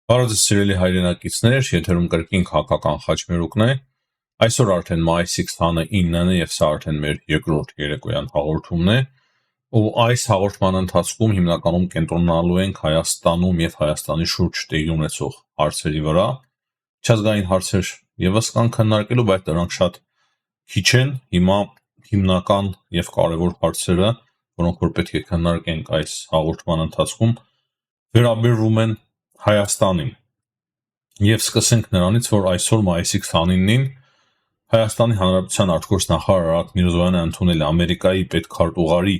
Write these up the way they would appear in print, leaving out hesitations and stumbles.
Բարոյ սիրելի հայրենակիցներ, եթերում կրկին քաղաքական խաչմերուկն է։ Այսօր արդեն մայիսի 29-ն է եւ սա արդեն մեր երկրորդ երեկոյան հաղորդումն է։ Ու այս հաղորդման ընթացքում հիմնականում կենտրոնանալու ենք Հայաստանում եւ Հայաստանի շուրջ տեղի ունեցող հարցերի վրա։ Չազգային հարցեր եւս կան քննարկելու, բայց դրանք շատ քիչ են։ Հիմա հիմնական եւ կարեւոր հարցերը, որոնք որ պետք է քննարկենք այս հաղորդման ընթացքում, վերաբերվում են Հայաստանին։ Եվ սկսենք նրանից, որ այսօր մայիսի 29-ին Հայաստանի Հանրապետության արտգործնախարար Արարատ Միրզոյանը ընդունել է Ամերիկայի պետքարտուղարի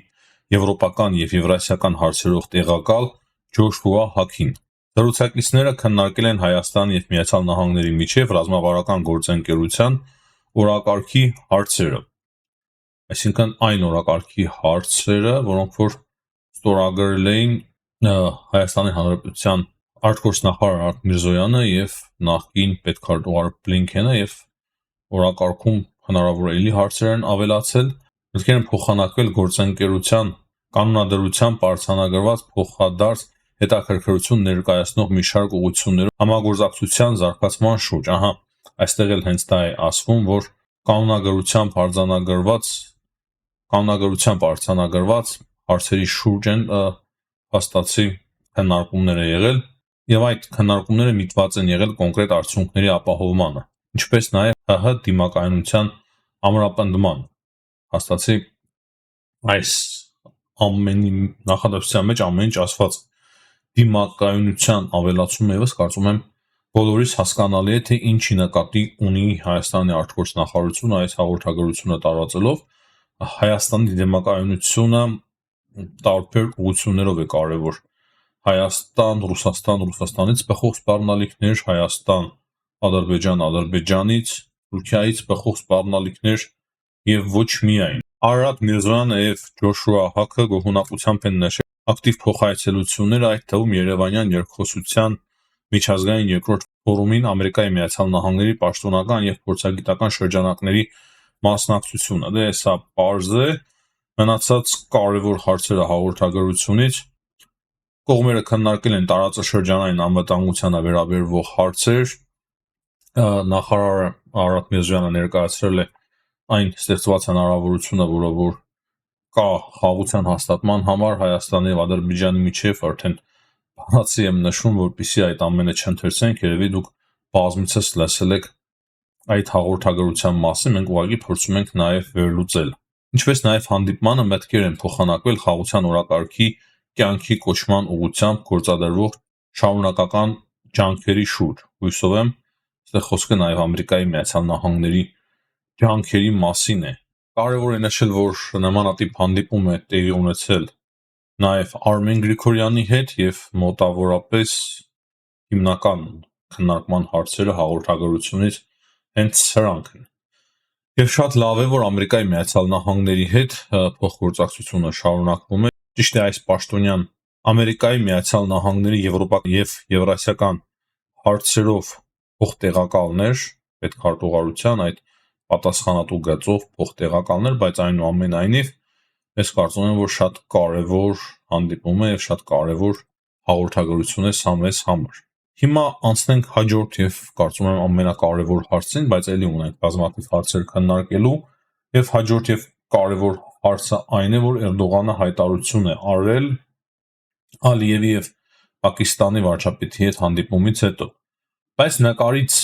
եվրոպական եւ եվրասիական հարցերով տեղակալ Ջոշուա Հաքին։ Զրուցակիցները քննարկել են Հայաստան եւ Միացյալ Նահանգների միջև ռազմավարական գործընկերության օրակարգի հարցերը։ Այսինքն այն օրակարգի հարցերը, որոնք որ ստորագրել էին Հայաստանի Հանրապետության արտգործնախարար Արարատ Միրզոյանը եւ նախկին պետքարտուղար Բլինքենը եւ օրակարգում հնարավոր էլի հարցեր են ավելացել, պետք է փոխանակվել գործընկերության կանոնադրությամբ արձանագրված փոխադարձ հետաքրքրություն ներկայացնող մի շարք ուղղություններով համագործակցության զարգացման շուրջ։ Ահա, այստեղ էլ հենց դա է ասվում, որ կանոնագրությամբ արձանագրված հարցերի շուրջ են հաստատի քննարկումները եղել եւ այդ քննարկումները միտված են եղել կոնկրետ արդյունքների ապահովմանը, ինչպես նաեւ ՀՀ դիմակայունության ամրապնդման հաստատի այս ամենի նախադասության մեջ ամեն ինչ ասված դիմակայունության ավելացումը եւս կարծում եմ բոլորիս հասկանալի է, թե ինչի նկատի ունի Հայաստանի արտգործնախարարությունը այս հաղորդագրությունը տարածելով Հայաստանի դիմակայունությունը տարբեր ուղղություններով է կարևոր Հայաստան, Ռուսաստան, Ռուսաստանից բխող սպառնալիքներ, Հայաստան, Ադրբեջան, Ադրբեջանից, Թուրքիայից բխող սպառնալիքներ եւ ոչ միայն։ Արարատ Միրզոյանը եւ Ջոշուա Հաքը գոհունակությամբ են նշել ակտիվ փոխայցելությունները, այդ թվում Երևանյան երկխոսության միջազգային երկրորդ ֆորումին Ամերիկայի Միացյալ Նահանգների պաշտոնական եւ փորձագիտական շրջանակների մասնակցությունը։ Դե սա պարզ է, մնացած կարևոր հարցերը հաղորդագրությունից կողմերը քննարկել են տարածաշրջանային անվտանգությանը վերաբերող հարցեր։ Նախարար Արարատ Միրզոյանը ներկայացրել է այն ստեղծված հնարավորությունը, որը որ կա խաղաղության հաստատման համար Հայաստանի եւ Ադրբեջանի միջև, արդեն բացի եմ նշում, որպեսզի այդ ամենը չընթերցենք, երևի դուք բազմիցս լսել եք այդ հաղորդագրության մասին, մենք ուղղակի փորձում ենք նաեւ վերլուծել։ Ինչպես նաեւ հանդիպմանը մտքեր են փոխանակվել խաղաղության օրակարգի կյանքի կոչման ուղղությամբ գործադրվող շարունակական ջանքերի շուրջ։ Հույսով եմ, այստեղ խոսքը նաեւ Ամերիկայի Միացյալ Նահանգների ջանքերի մասին է։ Կարևոր է նշել, որ նմանատիպ հանդիպում է տեղի ունեցել նաեւ Արմեն Գրիգորյանի հետ եւ մոտավորապես հիմնական քննարկման հարցերը հաղորդագրությունից հենց սրանք են։ Եվ շատ լավ է, որ Ամերիկայի Միացյալ Նահանգների հետ փոխգործակցությունը շարունակվում է։ Ճիշտ է, այս պաշտոնյան Ամերիկայի Միացյալ Նահանգների եվրոպական եւ եվրասիական հարցերով փոխտեղակալներ, պետքարտուղարության այդ պատասխանատու գծով փոխտեղակալներ, բայց այնուամենայնիվ ես կարծում եմ, որ շատ կարևոր հանդիպում է եւ շատ կարևոր հաղորդագրություն է սա մեզ համար։ Հիմա անցնենք հաջորդ եւ կարծում եմ ամենակարևոր հարցին, բայց ելի ունենք բազմաթիվ հարցեր քննարկելու եւ հաջորդ եւ կարևոր հարցը այն է, որ Էրդողանը հայտարարություն է արել Ալիևի եւ Պակիստանի վարչապետի հետ հանդիպումից հետո։ Բայց նկարից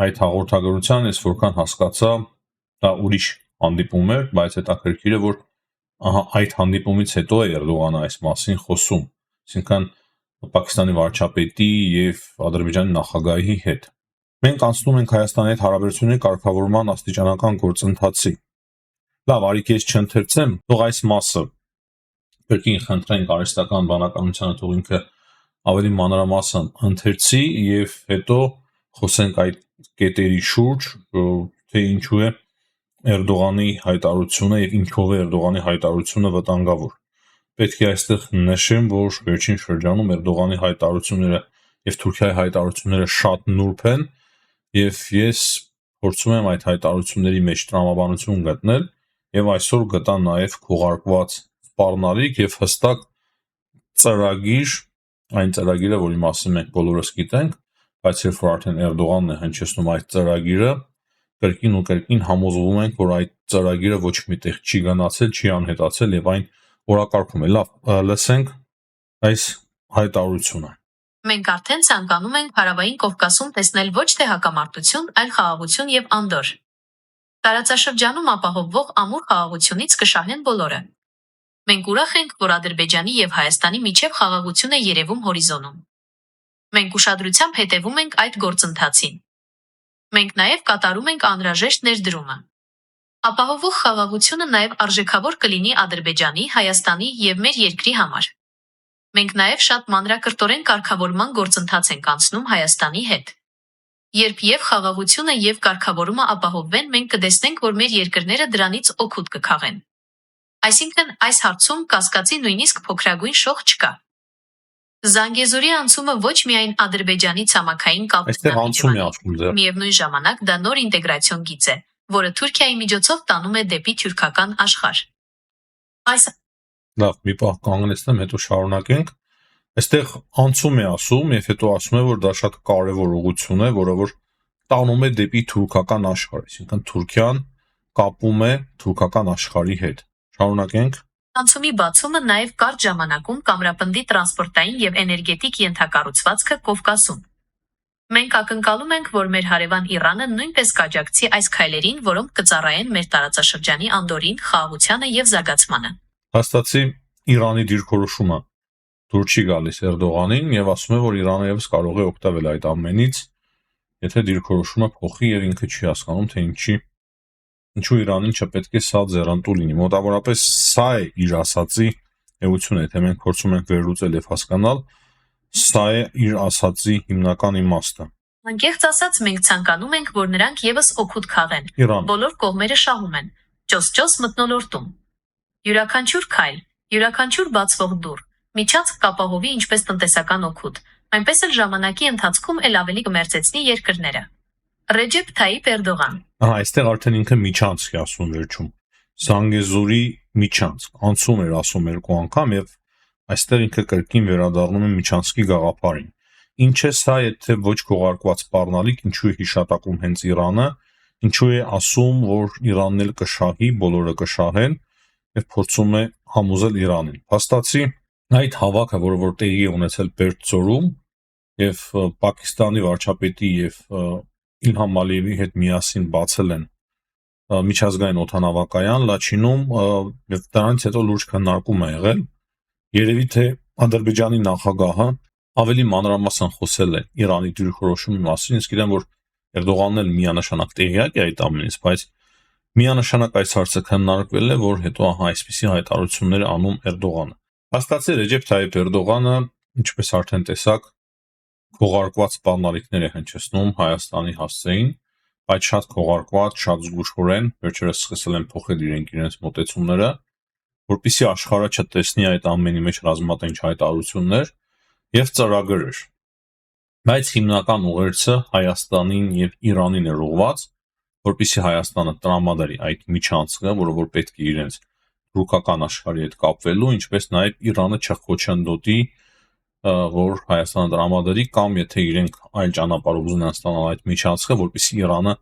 այդ հաղորդագրության ես որքան հասկացա, դա ուրիշ հանդիպում էր, բայց հետաքրքիր է, որ ահա այդ հանդիպումից հետո է Էրդողանը այս մասին խոսում, այսինքն Պակիստանի վարչապետի եւ Ադրբեջանի նախագահի հետ։ Մենք անցնում ենք Հայաստանի հետ հարաբերությունների կարգավորման աստիճանական գործընթացի։ Լավ, արիք ես չընթերցեմ, թող այս մասը կրկին խնդրենք արհեստական բանականությանը, թող ինքը ավելի մանրամասն ընթերցի եւ հետո խոսենք այդ կետերի շուրջ, թե ինչու է Էրդողանի հայտարարությունը եւ ինչով է Էրդողանի հայտարարությունը վտանգավոր։ Պետք է այստեղ նշեմ, որ վերջին շրջանում Էրդողանի հայտարարությունները եւ Թուրքիայի հայտարարությունները շատ նուրբ են եւ ես փորձում եմ այդ հայտարարությունների մեջ տրամաբանություն գտնել եւ այսօր գտա նաեւ քողարկված սպառնալիք եւ հստակ ծրագիր այն ծրագիրը, որի մասին մենք բոլորս գիտենք, բայց երբ որ արդեն Էրդողանն է հնչեցնում այդ ծրագիրը, կրկին ու կրկին համոզվում ենք, որ այդ ծրագիրը ոչ միտեղ չի գնացել, չի անհետացել եւ այն օրակարգում է։ Լավ, լսենք այս հայտարարությունը։ Մենք արդեն ցանկանում ենք Հարավային Կովկասում տեսնել ոչ թե հակամարտություն, այլ խաղաղություն եւ անդորր։ Տարածաշրջանում ապահովվող ամուր խաղաղությունից կշահեն բոլորը։ Մենք ուրախ ենք, որ Ադրբեջանի եւ Հայաստանի միջև խաղաղություն է երևում հորիզոնում։ Մենք ուշադրությամբ հետևում ենք այդ գործընթացին։ Մենք նաեւ կատարում ենք անհրաժեշտ ներդրումը։ Ապահովող խաղաղությունը նաեւ արժեքավոր կլինի Ադրբեջանի, Հայաստանի եւ մեր երկրի համար։ Մենք նաեւ շատ մանրակրտորեն կարգավորման գործընթաց ենք անցնում Հայաստանի հետ։ Երբ եւ խաղաղությունը եւ կարգավորումը ապահովվեն, մենք կտեսնենք, որ մեր երկրները դրանից օգուտ կքաղեն։ Այսինքն, այս հարցում կասկածի նույնիսկ փոքրագույն շող չկա։ Զանգեզուրի անցումը ոչ միայն Ադրբեջանի ցամաքային կապն միևնույն ժամանակ դա նոր ինտեգրացիոն գիծ է, որը Թուրքիայի միջոցով տանում է դեպի թուրքական աշխարհ։ Լավ, մի պահ կանգնեցնեմ, հետո շարունակենք։ Այստեղ անցում է ասում եւ հետո ասում է, որ դա շատ կարեւոր ուղղություն է, որը որ տանում է դեպի թուրքական աշխարհ, այսինքն Թուրքիան կապում է թուրքական աշխարհի հետ։ Շարունակենք։ Անցումի բացումը նաև կարճ ժամանակում կամրապնդի տրանսպորտային եւ էներգետիկ ենթակառուցվածքը Կովկասում։ Մենք ակնկալում ենք, որ մեր հարևան Իրանը նույնպես կաջակցի այս քայլերին, որոնք կծառայեն մեր տարածաշրջանի անդորրին, խաղաղությանը եւ զարգացմանը։ Հաստատի Իրանի դիրքորոշումը դուր չի գալիս Էրդողանին եւ ասում է, որ Իրանը եւս կարող է օգտվել այդ ամենից, եթե դիրքորոշումը փոխի եւ ինքը չի հասկանում, թե ինչու Իրանին չպետք է սա ձեռնտու լինի։ Մոտավորապես սա է իր ասացի էությունը, եթե մենք փորձում ենք վերլուծել եւ հասկանալ, սա է իր ասացի հիմնական իմաստը։ Անկեղծ ասած, մենք ցանկանում ենք, որ նրանք եւս օգուտ քաղեն։ Բոլոր կողմերը շահում են, ճոս մթնոլորտում։ Յուրաքանչյուր քայլ, յուրաքանչյուր բացվող դուռ, միջանցք կապահովի ինչպես տնտեսական օգուտ, այնպես էլ ժամանակի ընթացքում էլ ավելի կմերձեցնի երկրները։ Ռեջեփ Թայիփ Էրդողան։ Այստեղ արդեն ինքը միջանցք է ասում վերջում։ Զանգեզուրի միջանցք, անցում էր ասում երկու անգամ եւ այստեղ ինքը կրկին վերադառնում է միջանցքի գաղափարին։ Ինչ է սա, եթե ոչ քողարկված սպառնալիք, ինչու է հիշատակում հենց Իրանը, ինչու է ասում, որ Իրանն էլ կշահի, բոլորը կշահեն եւ փորձում է համոզել Իրանին։ Փաստացի այդ հավաքը, որը որ տեղի է ունեցել Բերձորում եւ Պակիստանի վարչապետի եւ Իլհամ Ալիևի հետ միասին բացել են միջազգային օդանավակայան Լաչինում եւ դրանից հետո լուրջ քննարկում է եղել։ Երևի թե Ադրբեջանի նախագահը ավելի մանրամասն խոսել է Իրանի դիրքորոշումի մասին, իսկ գիտեմ, որ Էրդողանն էլ միանշանակ տեղյակ է այդ ամենից, բայց միանշանակ այս հարցը քննարկվել է, որ հետո այսպիսի հայտարարություններ անում Էրդողանը։ Հաստատի Ռեջեփ Թայիփ Էրդողանը, ինչպես արդեն տեսակ, քողարկված սպառնալիքներ է հնչեցնում Հայաստանի հասցեին, բայց շատ քողարկված, շատ զգուշորեն, վերջերս սկսել են փոխել իրենց մոտեցումները, որպեսզի աշխարհը չտեսնի այդ ամենի մեջ ռազմատենչ հայտարարություններ եւ ծրագրեր։ Բայց հիմնական ուղերձը Հայաստանին եւ Իրանին է ուղղված, որպեսզի Հայաստանը տրամադրի այդ միջանցքը, որը որ պետք է իրենց ռուկական աշխարհի հետ կապվելու, ինչպես նաեւ Իրանը չխոչընդոտի, որ Հայաստանը տրամադրի կամ եթե իրենք այլ ճանապարհով ուզենան ստանալ այդ միջանցքը, որպեսզի Իրանը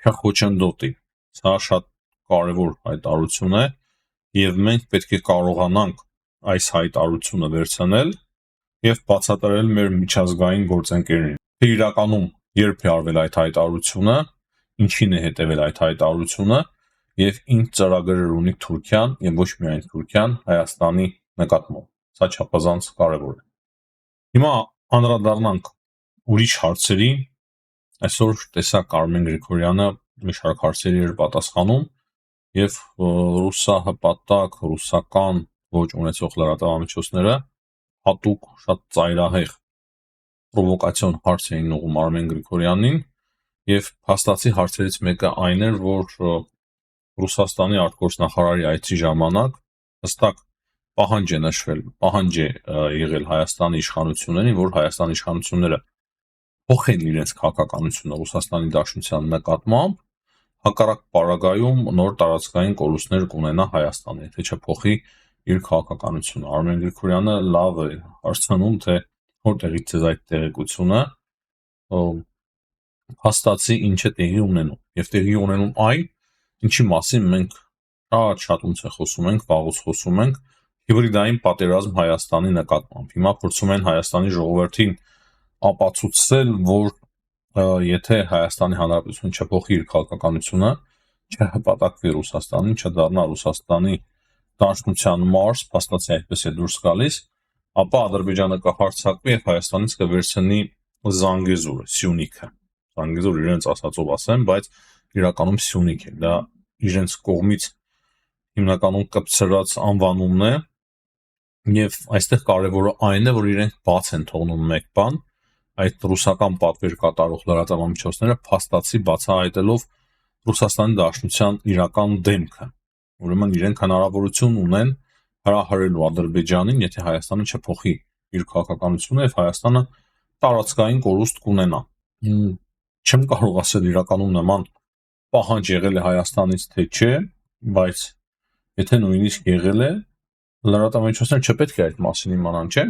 չխոչընդոտի։ Սա շատ կարևոր հայտարարություն է եւ մենք պետք է կարողանանք այս հայտարարությունը վերցնել եւ բացատրել մեր միջազգային գործընկերներին։ Թե իրականում երբ է արվել այդ հայտարարությունը, ինչին է հետևել այդ հայտարարությունը եւ ինչ ծրագրեր ունի Թուրքիան եւ ոչ միայն Թուրքիան Հայաստանի նկատմամբ։ Սա չափազանց կարևոր է։ Հիմա անդրադառնանք ուրիշ հարցերի։ Այսօր տեսա Կարմեն Գրիգորյանը մի շարք հարցերի էր պատասխանում եւ ռուսահպատակ, ռուսական ոչ ունեցող լրատվամիջոցները հատուկ շատ ծայրահեղ պրովոկացիոն հարց էին ուղղում Արմեն Գրիգորյանին եւ փաստացի հարցերից մեկը այն էր, որ Ռուսաստանի արտգործնախարարի այցի ժամանակ հստակ պահանջ է նշվել, պահանջ է եղել Հայաստանի իշխանություններին, որ Հայաստանի իշխանությունները փոխեն իրենց քաղաքականությունը Ռուսաստանի Դաշնության նկատմամբ, հակառակ պարագայում նոր տարածքային կորուստներ կունենա Հայաստանը, եթե չփոխի իր քաղաքականությունը։ Արմեն Գրիգորյանը լավ է հարցնում, թե որտեղից է այդ տեղեկությունը, հաստատի ինչ է տեղի ունենում, եւ տեղի ունենում այն, ինչի մասին մենք շատ ոնց է խոսում ենք, վաղուց խոսում ենք, հիբրիդային պատերազմ Հայաստանի նկատմամբ։ Հիմա փորձում են Հայաստանի ժողովրդին ապացուցել, որ եթե Հայաստանի Հանրապետությունը չփոխի իր քաղաքականությունը, չհպատակվի Ռուսաստանին, չդառնա Ռուսաստանի դաշնության մարզ, փաստացի այդպես է դուրս գալիս, ապա Ադրբեջանը կհարձակվի եւ Հայաստանից կվերցնի Զանգեզուրը, Սյունիքը։ Զանգեզուր իրենց ասածով ասեմ, բայց իրականում Սյունիք է, դա իրենց կողմից հիմնականում կպցրած անվանումն է, եւ այստեղ կարևորը այն է, որ իրենք բաց են թողնում մեկ բան, այդ ռուսական պատվեր կատարող լրատվամիջոցները փաստացի բացահայտելով Ռուսաստանի Դաշնության իրական դեմքը։ Ուրեմն իրենք հնարավորություն ունեն հրահրելու Ադրբեջանին, եթե Հայաստանը չփոխի իր քաղաքականությունը եւ Հայաստանը տարածքային կորուստ կունենա։ Չեմ կարող ասել իրականում նման պահանջ եղել է Հայաստանից թե չէ, բայց եթե նույնիսկ եղել է, լրատվամիջոցները չպետք է այդ մասին իմանան, չէ՞։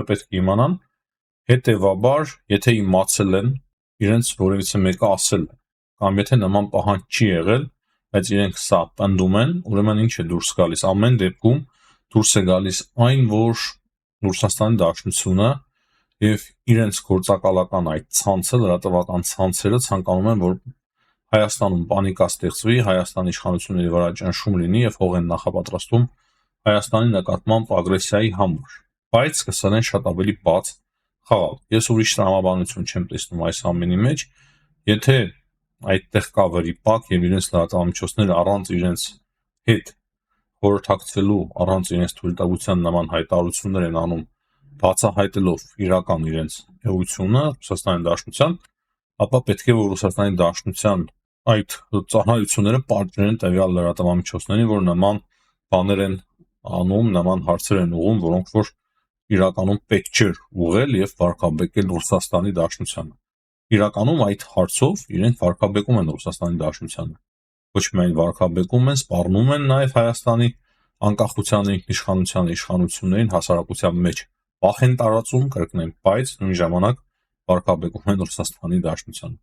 Չպետք է իմանան։ Հետևաբար, եթե իմացել են, իրենց որևիցե մեկը ասել է, կամ եթե նման պահանջ չի եղել, բայց իրենք սա պնդում են, ուրեմն ինչ է դուրս գալիս։ Ամեն դեպքում դուրս է գալիս այն, որ Ռուսաստանի Դաշնությունը եւ իրենց գործակալական այդ ցանցը, լրատվական ցանցերը ցանկանում են, որ Հայաստանում պանիկա ստեղծվի, Հայաստանի իշխանությունների վրա ճնշում լինի եւ հող են նախապատրաստում Հայաստանի նկատմամբ ագրեսիայի համար։ Բայց սկսել են շատ ավելի բաց խաղալ։ Ես ուրիշ տրամաբանություն չեմ տեսնում այս ամենի մեջ, եթե այդտեղ կա վրիպակ եւ իրենց լրատվամիջոցները առանց իրենց հետ խորհրդակցելու, առանց իրենց թույլտվության նման հայտարարություններ են անում, բացահայտելով իրական իրենց էությունը Ռուսաստանի Դաշնության, ապա պետք է որ Ռուսաստանի Դաշնության այդ ծառայությունները պատժեն տվյալ լրատվամիջոցներին, որ նման բաներ են անում, նման հարցեր են ուղղում, որոնք որ իրականում պետք չէր ուղղել եւ վարկաբեկել Ռուսաստանի Դաշնությանը։ Իրականում այդ հարցով իրենք վարկաբեկում են Ռուսաստանի Դաշնությանը։ Ոչ միայն վարկաբեկում են, սպառնում են նաեւ Հայաստանի անկախությանը, ինքնիշխանությանը, իշխանություններին հասարակության մեջ վախ են տարածում, կրկնեմ, բայց նույն ժամանակ վարկաբեկում են Ռուսաստանի Դաշնությանը։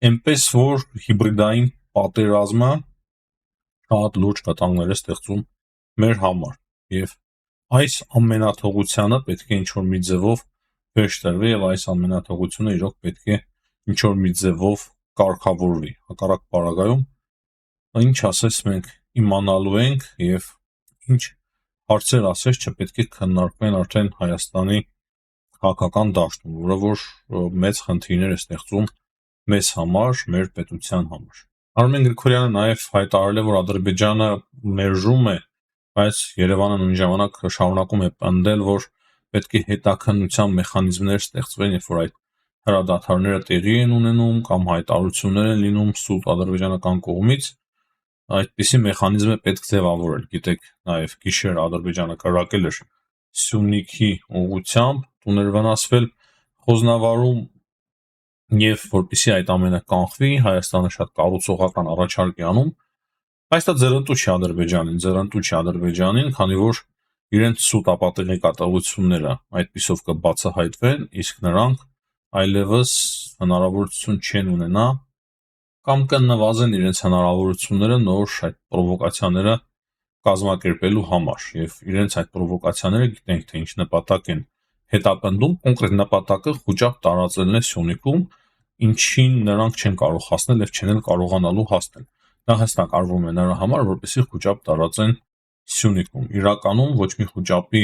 Էնպես որ հիբրիդային պատերազմը շատ լուրջ վտանգներ է ստեղծում մեր համար եւ այս ամենաթողությանը պետք է ինչ-որ մի ձևով վերջ տրվի եւ այս ամենաթողությունը իրոք պետք է ինչ-որ մի ձևով կարգավորվի։ Հակառակ պարագայում ինչ ասես մենք իմանալու ենք եւ ինչ հարցեր ասես չպետք է քննարկվեն արդեն Հայաստանի քաղաքական դաշտում, որը որ մեծ խնդիրներ է ստեղծում մեզ համար, մեր պետության համար։ Արմեն Գրիգորյանը նաեւ հայտարարել է, որ Ադրբեջանը մերժում է, բայց Երևանը նույն ժամանակ շարունակում է պնդել, որ պետք է հետաքննության մեխանիզմներ ստեղծվեն, երբ որ այդ հրադադարները տեղի են ունենում կամ հայտարարություններ են լինում սուտ ադրբեջանական կողմից, այդպիսի մեխանիզմ է պետք ձևավորել։ Գիտեք, նաեւ գիշեր Ադրբեջանը կրակել էր Սյունիքի ուղությամբ, տուներ վնասվել Խոզնավարում եւ որպեսզի այդ ամենը կանխվի, Հայաստանը շատ կառուցողական առաջարկ է անում, բայց դա ձեռնտու չի Ադրբեջանին, քանի որ իրենց սուտ ապատեղի կատարությունները այդպիսով կբացահայտվեն, իսկ նրանք այլևս հնարավորություն չեն ունենա կամ կնվազեն իրենց հնարավորությունները նոր այդ պրովոկացիաները կազմակերպելու համար եւ իրենց այդ պրովոկացիաները գիտենք թե ինչ նպատակ են հետապնդում, կոնկրետ նպատակը խոճապ տարածելն է Սյունիքում, ինչին նրանք չեն կարող հասնել եւ չեն էլ կարողանալու հասնել։ Դա հստակ արվում է նրա համար, որպեսզի խոճապ տարածեն Սյունիքում։ Իրականում ոչ մի խոճապի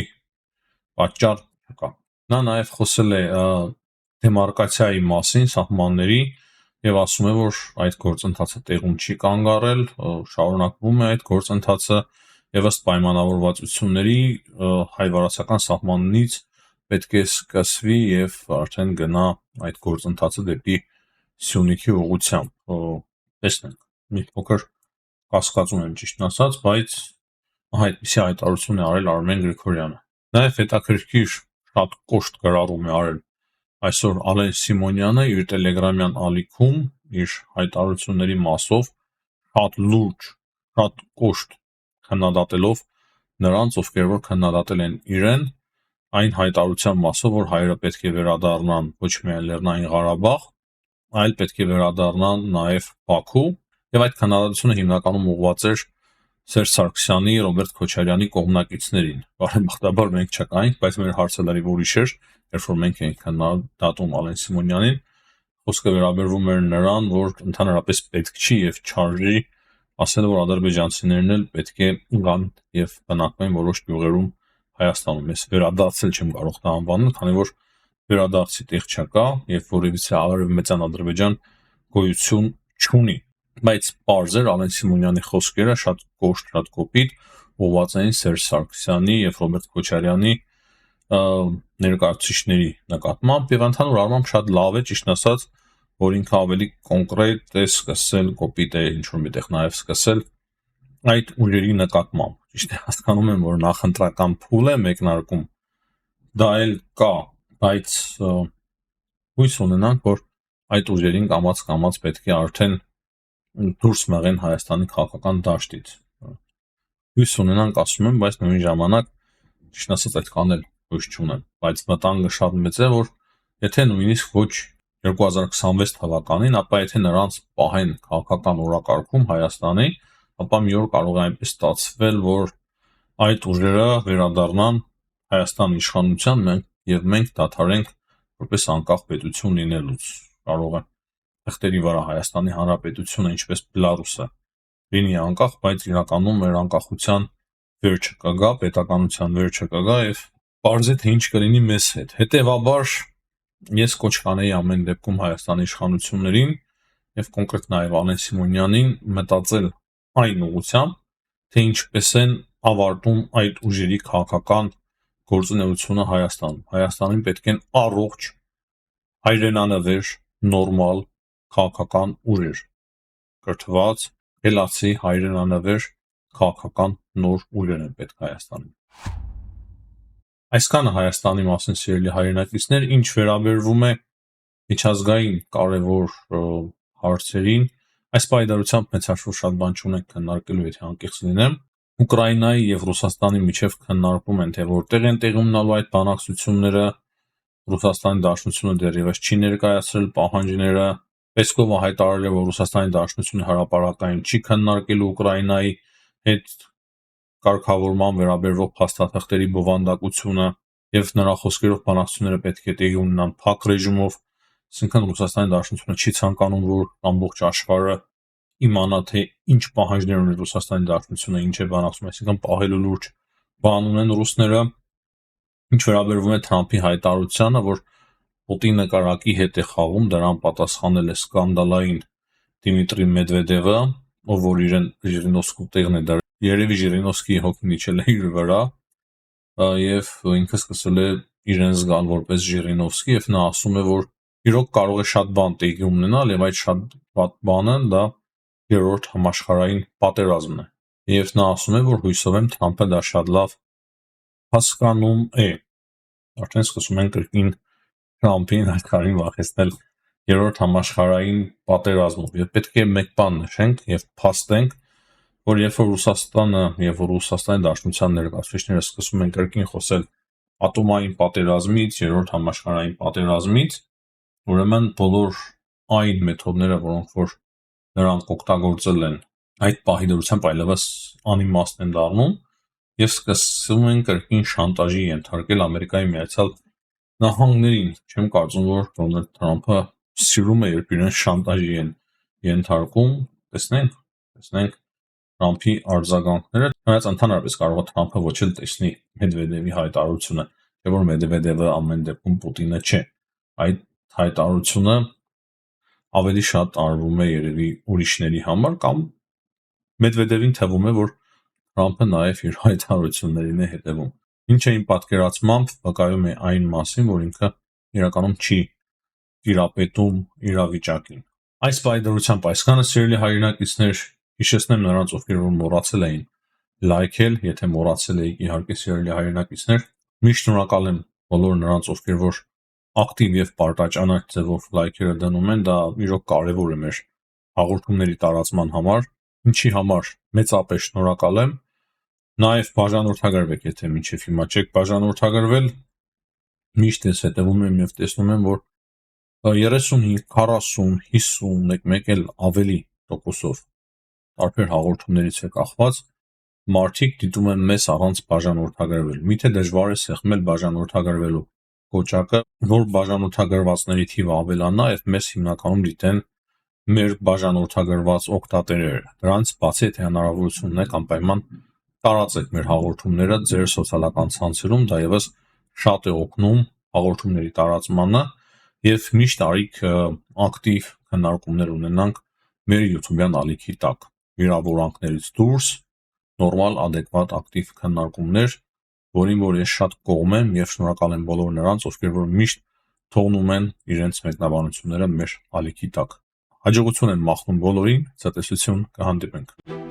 պատճառ չկա։ Նա նաեւ խոսել է դեմարկացիայի մասին, սահմանների եւ ասում է, որ այդ գործընթացը տեղում չի կանգ առել, շարունակվում է այդ գործընթացը եւ ըստ պայմանավորվածությունների հայ-վարչական սահմանից պետք է սկսվի եւ արդեն գնա այդ գործընթացը դեպի Սյունիքի ուղղությամբ։ Տեսնենք, մի փոքր կասկածում եմ ճիշտն ասած, բայց այդպիսի հայտարարություն է արել Արմեն Գրիգորյանը։ Նաեւ հետաքրքիր շատ կոշտ գրառում է արել այսօր Ալեն Սիմոնյանը իր տելեգրամյան ալիքում իր հայտարարությունների մասով շատ լուրջ, շատ կոշտ քննադատելով նրանց, ովքեր որ քննադատել են իրեն այն հայտարարության մասով, որ հայերը պետք է վերադառնան ոչ միայն Լեռնային Ղարաբաղ, այլ պետք է վերադառնան նաև Բաքու, եւ այդ քննադատությունը հիմնականում ուղղված էր Սերժ Սարգսյանի, Ռոբերտ Քոչարյանի կողմնակիցներին։ Բարեբախտաբար մենք չկայինք, բայց մեր հարցը լրիվ ուրիշ էր, երբ որ մենք էինք քննադատում Ալեն Սիմոնյանին, խոսքը վերաբերվում էր նրան, որ ընդհանրապես պետք չի եւ չարժի ասել, որ ադրբեջանցիներն էլ պետք է գան եւ բնակվեն որոշ գյուղերում Հայաստանում։ Ես վերադարձել չեմ կարող դա անվանել, քանի որ վերադարձի տեղ չկա եւ որևիցե արևմտյան Ադրբեջան գոյություն չունի։ Բայց պարզ էր Ալեն Սիմոնյանի խոսքերը շատ կոշտ, շատ կոպիտ ուղղված էին Սերժ Սարգսյանի եւ Ռոբերտ Քոչարյանի ներկայացուցիչների նկատմամբ եւ ընդհանուր առմամբ շատ լավ է, ճիշտ ասած, որ ինքը ավելի կոնկրետ է սկսել, կոպիտ է ինչ-որ միտեղ նաև սկսել այդ ուժերի նկատմամբ։ Ճիշտ է, հասկանում եմ, որ նախընտրական փուլ է մեկնարկում, դա էլ կա, բայց հույս ունենանք, որ այդ ուժերին կամաց պետք է արդեն դուրս մղեն Հայաստանի քաղաքական դաշտից։ Հույս ունենանք, ասում եմ, բայց նույն ժամանակ ճիշտ ասած այդքան էլ հույս չունեմ, բայց վտանգը շատ մեծ է, որ եթե նույնիսկ ոչ 2026 թվականին, ապա եթե նրանց պահեն քաղաքական օրակարգում Հայաստանի, ապա մի օր կարող է այնպես ստացվել, որ այդ ուժերը վերադառնան Հայաստանի իշխանության եւ մենք դադարենք որպես անկախ պետություն լինելուց։ Կարող է թղթերի վրա Հայաստանի Հանրապետությունը, ինչպես Բելարուսը, լինի անկախ, բայց իրականում մեր անկախության վերջը կգա, պետականության վերջը կգա եւ պարզ է թե ինչ կլինի մեզ հետ։ Հետևաբար ես կոչ կանեի ամեն դեպքում Հայաստանի իշխանություններին եւ կոնկրետ նաեւ Ալեն Սիմոնյանին մտածել այն ուղղությամբ, թե ինչպես են ավարտում այդ ուժերի քաղաքական գործունեությունը Հայաստանում։ Հայաստանին պետք են առողջ, հայրենանվեր, նորմալ քաղաքական ուժեր, կրթված, ելացի, հայրենանվեր քաղաքական նոր ուժեր են պետք Հայաստանին։ Այսքանը Հայաստանի մասին սիրելի հայրենակիցներ, ինչ վերաբերվում է միջազգային կարևոր հարցերին, այս պայմանությամբ մեծ հաշվով շատ բան չունենք քննարկելու, եթե անկեղծ լինեմ։ Ուկրաինայի եւ Ռուսաստանի միջև քննարկում են, թե որտեղ են տեղի ունենալու այդ բանակցությունները։ Ռուսաստանի Դաշնությունը դեռևս չի ներկայացրել պահանջները։ Պեսկովը հայտարարել է, որ Ռուսաստանի Դաշնությունը հրապարակային չի քննարկելու Ուկրաինայի հետ կարգավորման վերաբերող փաստաթղթերի բովանդակությունը եւ նրա խոսքերով բանակցությունները պետք է տեղի ունենան փակ ռեժիմով, այսինքն Ռուսաստանի Դաշնությունը չի ցանկանում, որ ամբողջ աշխարհը իմանա, թե ինչ պահանջներ ունի Ռուսաստանի Դաշնությունը, ինչ է բանակցում, այսինքն պահելու լուրջ բան ունեն ռուսները։ Ինչ վերաբերվում է Թրամփի հայտարարությանը, որ Պուտինը կարակի հետ է խաղում, դրան պատասխանել է սկանդալային Դիմիտրի Մեդվեդևը, ով որ իրեն Ժիրինովսկու տեղն է դարձել, երևի Ժիրինովսկի հոգին իջել է իր վրա եւ ինքը սկսել է իրեն զգալ որպես Ժիրինովսկի եւ նա ասում է, որ իրոք կարող է շատ բան տեղի ունենալ եւ այդ շատ բանը դա երրորդ համաշխարհային պատերազմն է եւ նա ասում է, որ հույսով եմ Թրամփը դա շատ լավ հասկանում է։ Արդեն սկսում են կրկին Թրամփին այդքանին վախեցնել երրորդ համաշխարհային պատերազմով եւ պետք է մեկ բան նշենք եւ փաստենք, որ երբ որ Ռուսաստանը եւ Ռուսաստանի Դաշնության ներկայացուցիչները սկսում են կրկին խոսել ատոմային պատերազմից, երրորդ համաշխարհային պատերազմից, ուրեմն բոլոր այն մեթոդները, որոնք որ նրանք օգտագործել են այդ պահի դրությամբ այլևս անիմաստ են դառնում եւ սկսում են կրկին շանտաժի ենթարկել Ամերիկայի Միացյալ Նահանգներին։ Չեմ կարծում, որ Դոնալդ Թրամփը սիրում է, երբ իրեն շանտաժի են ենթարկում։ Տեսնենք Թրամփի արձագանքները, բայց ընդհանրապես կարող է Թրամփը ոչ էլ տեսնի Մեդվեդևի հայտարարությունը, թե որ Մեդվեդևը ամեն դեպքում Պուտինը չէ։ Այդ հայտարարությունը ավելի շատ արվում է երևի ուրիշների համար կամ Մեդվեդևին թվում է, որ Թրամփը նաև իր հայտարարություններին է հետևում։ Ինչը իմ պատկերացմամբ վկայում է այն մասին, որ ինքը իրականում չի տիրապետում իրավիճակին։ Այս պայմանությամբ այսքանը սիրելի հայրենակիցներ, հիշեցնեմ նրանց, ովքեր որ մոռացել էին լայքել, եթե մոռացել եք, իհարկե սիրելի հայրենակիցներ, միշտ շնորհակալ եմ բոլոր նրանց, ովքեր որ ակտիվ եւ պարտաճանակ ձևով լայքերը դնում են, դա իրոք կարեւոր է մեր հաղորդումների տարածման համար, ինչի համար մեծապես շնորհակալ եմ։ Նաև բաժանորդագրվեք, եթե մինչև հիմա չեք բաժանորդագրվել, Միշտ ես հետևում եմ եւ տեսնում եմ, որ 35, 40, 50, մեկ էլ ավելի տոկոսով տարբեր հաղորդումներից է կախված մարդիկ դիտում են մեզ առանց բաժանորդագրվել։ Միթե դժվար է սեղմել բաժանորդագրվելու կոճակը, որ բաժանորդագրվածների թիվը ավելանա եւ մեզ հիմնականում դիտեն մեր բաժանորդագրված օգտատերերը։ Դրանից բացի եթե հնարավորություն ունեք անպայման տարածեք մեր հաղորդումները ձեր սոցիալական ցանցերում, դա եւս շատ է օգնում հաղորդումների տարածմանը եւ միշտ արիք ակտիվ քննարկումներ ունենանք մեր YouTube-յան ալիքի տակ։ Վիրավորանքներից դուրս նորմալ, adekvat, ակտիվ քննարկումներ, որին որ ես շատ կողմ եմ եւ շնորհակալ եմ բոլոր նրանց, ովքեր որ միշտ թողնում են իրենց մեկնաբանությունները մեր ալիքի տակ։ Հաջողություն եմ մաղթում բոլորին, ցտեսություն, կհանդիպենք։